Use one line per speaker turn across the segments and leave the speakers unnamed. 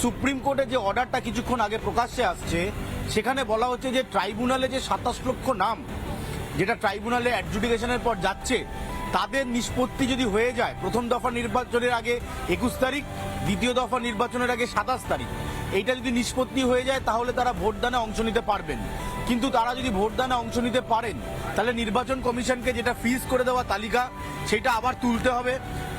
Supreme কোর্টের যে অর্ডারটা কিছুক্ষণ আগে প্রকাশ্যে আসছে সেখানে বলা হচ্ছে যে ট্রাইব্যুনালে যে 27 লক্ষ নাম যেটা ট্রাইব্যুনালে অ্যাডজুডিকেশনের পর যাচ্ছে তাদের নিষ্পত্তি যদি হয়ে যায় প্রথম দফা নির্বাচনের আগে 21 তারিখ, দ্বিতীয় দফা নির্বাচনের আগে 27 তারিখ, এইটা যদি নিষ্পত্তি হয়ে যায় তাহলে তারা ভোটদানে অংশ নিতে পারবেন। কিন্তু তারা যদি ভোটদানে অংশ নিতে পারেন তাহলে নির্বাচন কমিশনকে যেটা ফ্রিজ করে দেওয়া তালিকা সেটা আবার তুলতে হবে,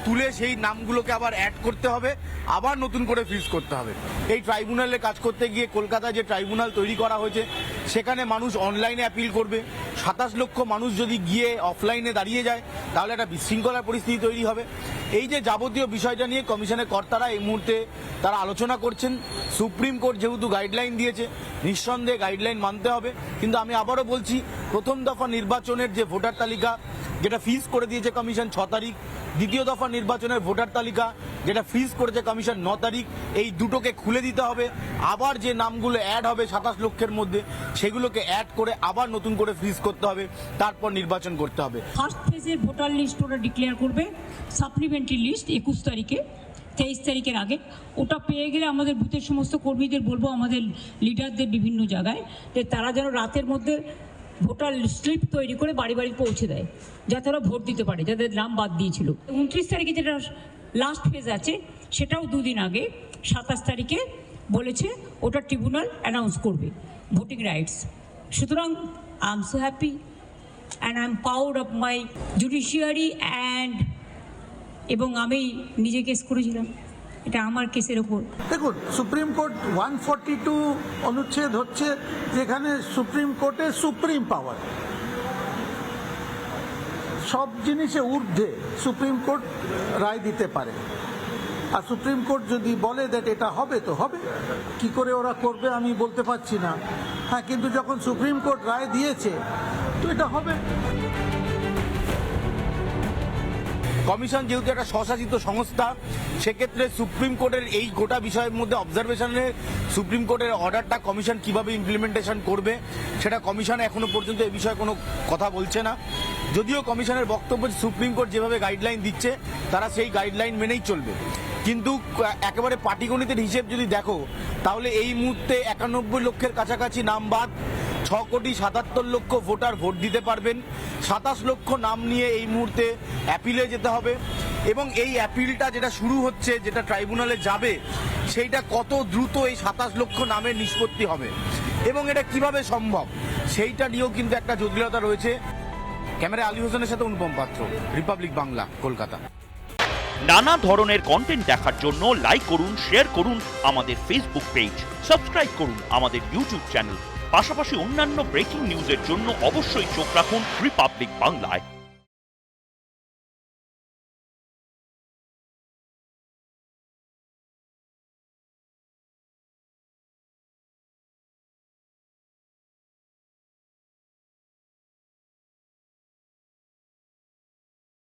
তুলে সেই নামগুলোকে আবার অ্যাড করতে হবে, আবার নতুন করে ফ্রিজ করতে হবে। এই ট্রাইব্যুনালে কাজ করতে গিয়ে কলকাতায় যে ট্রাইব্যুনাল তৈরি করা হয়েছে সেখানে মানুষ অনলাইনে অ্যাপিল করবে। 27 লক্ষ মানুষ যদি গিয়ে অফলাইনে দাঁড়িয়ে যায় তাহলে একটা বিশৃঙ্খলার পরিস্থিতি তৈরি হবে। এই যে যাবতীয় বিষয়টা নিয়ে কমিশনের কর্তারা এই মুহূর্তে তারা আলোচনা করছেন। সুপ্রিম কোর্ট যেহেতু গাইডলাইন দিয়েছে নিঃসন্দেহে গাইডলাইন মানতে হবে। কিন্তু আমি আবারও বলছি, প্রথম দফা নির্বাচনের যে ভোটার তালিকা যেটা ফ্রিজ করে দিয়েছে কমিশন 6 তারিখ, দ্বিতীয় দফা নির্বাচনের ভোটার তালিকা যেটা ফ্রিজ করেছে কমিশন 9 তারিখ, এই দুটোকে খুলে দিতে হবে। আবার যে নামগুলো অ্যাড হবে 27 লক্ষের মধ্যে সেগুলোকে অ্যাড করে আবার নতুন করে ফ্রিজ করতে হবে, তারপর নির্বাচন করতে হবে।
ফার্স্ট ফেজের ভোটার লিস্ট ওরা ডিক্লেয়ার করবে, সাপ্লিমেন্টারি লিস্ট 21 তারিখে, 23 তারিখের আগে। ওটা পেয়ে গেলে আমাদের বুথের সমস্ত কর্মীদের বলবো, আমাদের লিডারদের বিভিন্ন জায়গায়, যে তারা যেন রাতের মধ্যে ভোটার স্লিপ তৈরি করে বাড়ি বাড়ি পৌঁছে দেয়, যাতে ওরা ভোট দিতে পারে, যাদের নাম বাদ দিয়েছিল। 29 তারিখে যেটা লাস্ট ফেজ আছে সেটাও 2 দিন আগে 27 তারিখে বলেছে ওটা ট্রিব্যুনাল অ্যানাউন্স করবে ভোটিং রাইটস। সুতরাং I am so happy and I am proud of my judiciary and এবং আমি নিজে কেস করেছিলাম, এটা আমার কেসের ওপর।
দেখুন, সুপ্রিম কোর্ট 142 অনুচ্ছেদ হচ্ছে যেখানে সুপ্রিম কোর্টের সুপ্রিম পাওয়ার, সব জিনিসে ঊর্ধ্বে সুপ্রিম কোর্ট রায় দিতে পারে। আর সুপ্রিম কোর্ট যদি বলে দ্যাট এটা হবে তো হবে, কি করে ওরা করবে আমি বলতে পারছি না। হ্যাঁ, কিন্তু যখন সুপ্রিম কোর্ট রায় দিয়েছে তো এটা হবে।
কমিশন যেহেতু একটা স্বশাসিত সংস্থা, সেক্ষেত্রে সুপ্রিম কোর্টের এই গোটা বিষয়ের মধ্যে অবজারভেশনে সুপ্রিম কোর্টের অর্ডারটা কমিশন কিভাবে ইমপ্লিমেন্টেশন করবে সেটা কমিশন এখনো পর্যন্ত এই বিষয়ে কোনো কথা বলছে না। যদিও কমিশনের বক্তব্য সুপ্রিম কোর্ট যেভাবে গাইডলাইন দিচ্ছে তারা সেই গাইডলাইন মেনেই চলবে। কিন্তু একেবারে পাটিগণিতের হিসেব যদি দেখো তাহলে এই মুহূর্তে 91 লক্ষের কাছাকাছি নাম বাদ, 6,77,00,000 ভোটার ভোট দিতে পারবেন। 27 লক্ষ নাম নিয়ে এই মুহূর্তে অ্যাপিলে যেতে হবে এবং এই অ্যাপিলটা যেটা শুরু হচ্ছে, যেটা ট্রাইব্যুনালে যাবে, সেইটা কত দ্রুত এই 27 লক্ষ নামের নিষ্পত্তি হবে এবং এটা কিভাবে সম্ভব সেইটা নিয়েও কিন্তু একটা জটিলতা রয়েছে। ক্যামেরা আলী হোসেনের সাথে অনুপম পাত্র, রিপাবলিক বাংলা, কলকাতা।
নানা ধরনের কন্টেন্ট দেখার জন্য লাইক করুন, শেয়ার করুন আমাদের ফেসবুক পেজ, সাবস্ক্রাইব করুন আমাদের ইউটিউব চ্যানেল। পাশাপাশি অন্যান্য ব্রেকিং নিউজের জন্য অবশ্যই চোখ রাখুন রিপাবলিক বাংলায়।